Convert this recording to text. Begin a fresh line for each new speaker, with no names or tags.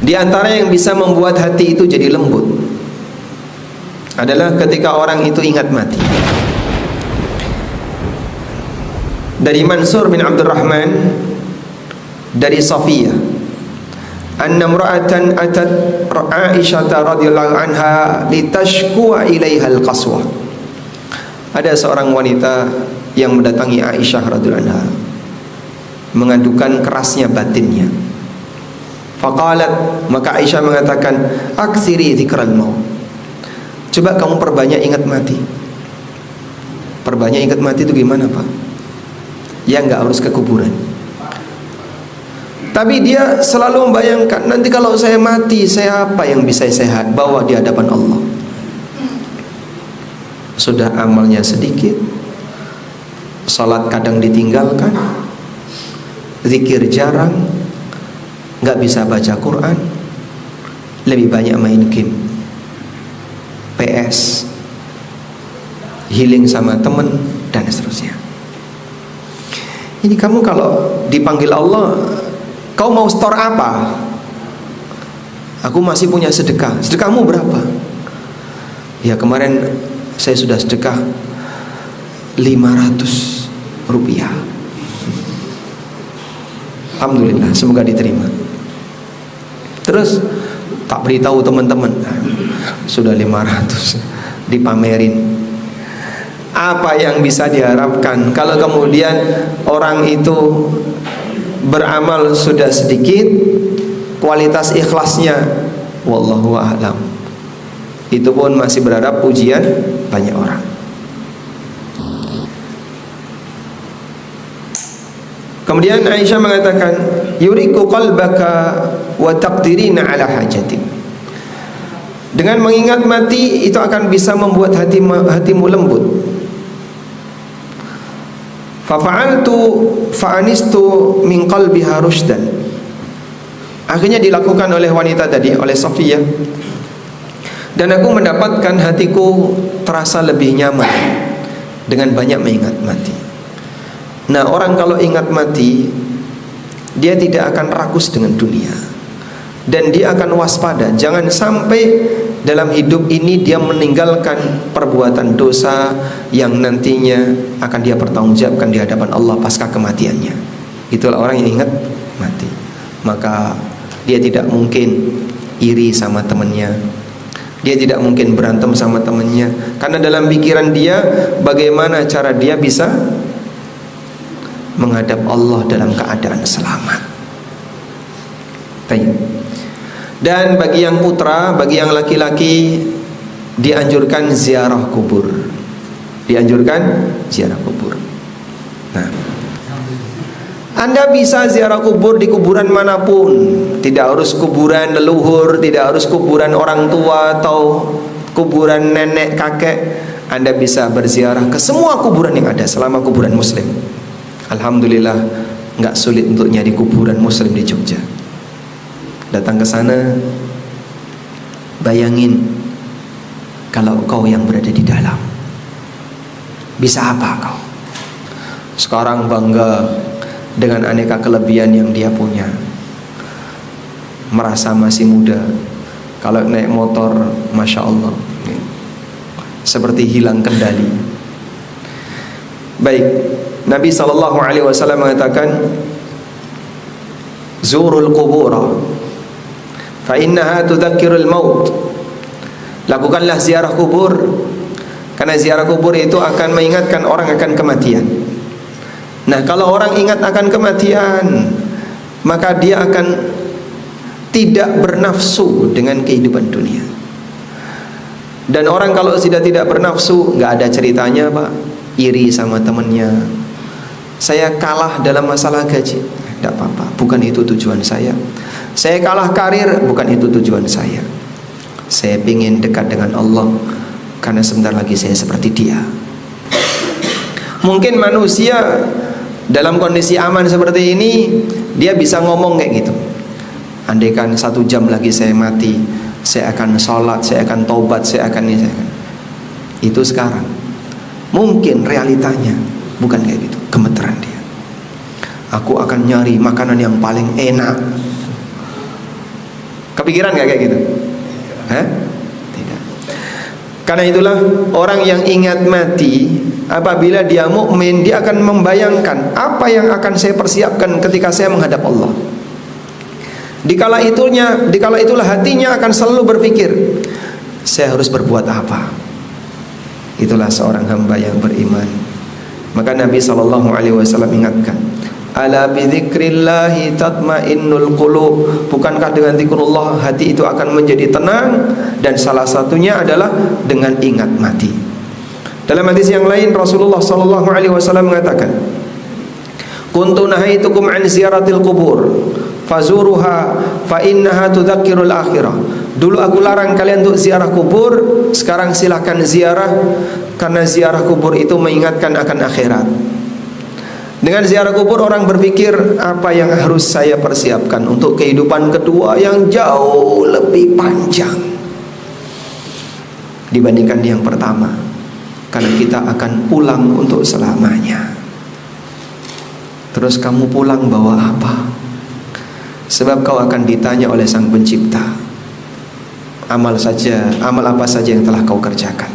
Di antara yang bisa membuat hati itu jadi lembut adalah ketika orang itu ingat mati. Dari Mansur bin Abdurrahman dari Safiyah, anna imra'atan atat Aisyah radhiyallahu anha litashku'a ilaiha al-qaswah. Ada seorang wanita yang mendatangi Aisyah radhiyallahu anha mengadukan kerasnya batinnya. Faqalat, maka Aisyah mengatakan, aktsiri dzikral maut. Coba kamu perbanyak ingat mati. Perbanyak ingat mati itu gimana, Pak? Ya enggak harus ke kuburan. Tapi dia selalu membayangkan, nanti kalau saya mati, saya apa yang bisa saya bawa di hadapan Allah? Sudah amalnya sedikit, salat kadang ditinggalkan, zikir jarang, nggak bisa baca Quran, lebih banyak main game, PS, healing sama temen, dan seterusnya. Ini kamu kalau dipanggil Allah, kau mau store apa? Aku masih punya sedekah. Sedekahmu berapa? Ya kemarin saya sudah sedekah 500 rupiah. Alhamdulillah, semoga diterima. Terus tak beritahu teman-teman, sudah 500 dipamerin. Apa yang bisa diharapkan kalau kemudian orang itu beramal sudah sedikit, kualitas ikhlasnya wallahu a'lam, itu pun masih berharap pujian banyak orang. Kemudian Aisyah mengatakan, yuriku qalbaka wa taqdirina ala hajatik. Dengan mengingat mati itu akan bisa membuat hatimu lembut. Fa'altu fa'anistu min qalbiha rushdan. Akhirnya dilakukan oleh wanita tadi, oleh Safiyah, dan aku mendapatkan hatiku terasa lebih nyaman dengan banyak mengingat mati. Nah, orang kalau ingat mati, dia tidak akan rakus dengan dunia, dan dia akan waspada. Jangan sampai dalam hidup ini dia meninggalkan perbuatan dosa yang nantinya akan dia pertanggungjawabkan di hadapan Allah pasca kematiannya. Itulah orang yang ingat mati. Maka dia tidak mungkin iri sama temannya, dia tidak mungkin berantem sama temannya, karena dalam pikiran dia bagaimana cara dia bisa menghadap Allah dalam keadaan selamat. Baik. Dan bagi yang putra, bagi yang laki-laki, dianjurkan ziarah kubur. Dianjurkan ziarah kubur. Nah, Anda bisa ziarah kubur di kuburan manapun. Tidak harus kuburan leluhur, tidak harus kuburan orang tua atau kuburan nenek kakek. Anda bisa berziarah ke semua kuburan yang ada selama kuburan muslim. Alhamdulillah, nggak sulit untuk nyari kuburan muslim di Jogja. Datang ke sana, bayangin kalau kau yang berada di dalam, bisa apa kau? Sekarang bangga dengan aneka kelebihan yang dia punya, merasa masih muda. Kalau naik motor, masya Allah, seperti hilang kendali. Baik, Nabi SAW mengatakan, zurul qubura fa innaha tudzakkirul maut. Lakukanlah ziarah kubur, karena ziarah kubur itu akan mengingatkan orang akan kematian. Nah, kalau orang ingat akan kematian, maka dia akan tidak bernafsu dengan kehidupan dunia. Dan orang kalau sudah tidak bernafsu, nggak ada ceritanya, Pak, iri sama temennya. Saya kalah dalam masalah gaji, tidak apa-apa, bukan itu tujuan saya. Saya kalah karir, bukan itu tujuan saya. Saya ingin dekat dengan Allah, karena sebentar lagi saya seperti dia. Mungkin manusia dalam kondisi aman seperti ini, dia bisa ngomong kayak gitu, andaikan 1 jam lagi saya mati, saya akan sholat, saya akan taubat, saya akan ini, saya akan. Itu sekarang. Mungkin realitanya bukan kayak gitu. Gemeteran dia, aku akan nyari makanan yang paling enak. Kepikiran nggak kayak gitu? Hah? Tidak. Karena itulah orang yang ingat mati, apabila dia mukmin, dia akan membayangkan apa yang akan saya persiapkan ketika saya menghadap Allah. Dikala itulah hatinya akan selalu berpikir, saya harus berbuat apa. Itulah seorang hamba yang beriman. Maka Nabi SAW ingatkan, ala bidzikrillahi tatmainnul qulub. Bukankah dengan zikrullah hati itu akan menjadi tenang, dan salah satunya adalah dengan ingat mati. Dalam hadis yang lain Rasulullah SAW mengatakan, kuntu nahaitukum an ziyaratil qubur fazuruha fa innaha tudzakkirul akhirah. Dulu aku larang kalian untuk ziarah kubur, sekarang silakan ziarah, karena ziarah kubur itu mengingatkan akan akhirat. Dengan ziarah kubur orang berpikir, apa yang harus saya persiapkan untuk kehidupan kedua yang jauh lebih panjang dibandingkan yang pertama, karena kita akan pulang untuk selamanya. Terus kamu pulang bawa apa? Sebab kau akan ditanya oleh Sang Pencipta, amal apa saja yang telah kau kerjakan.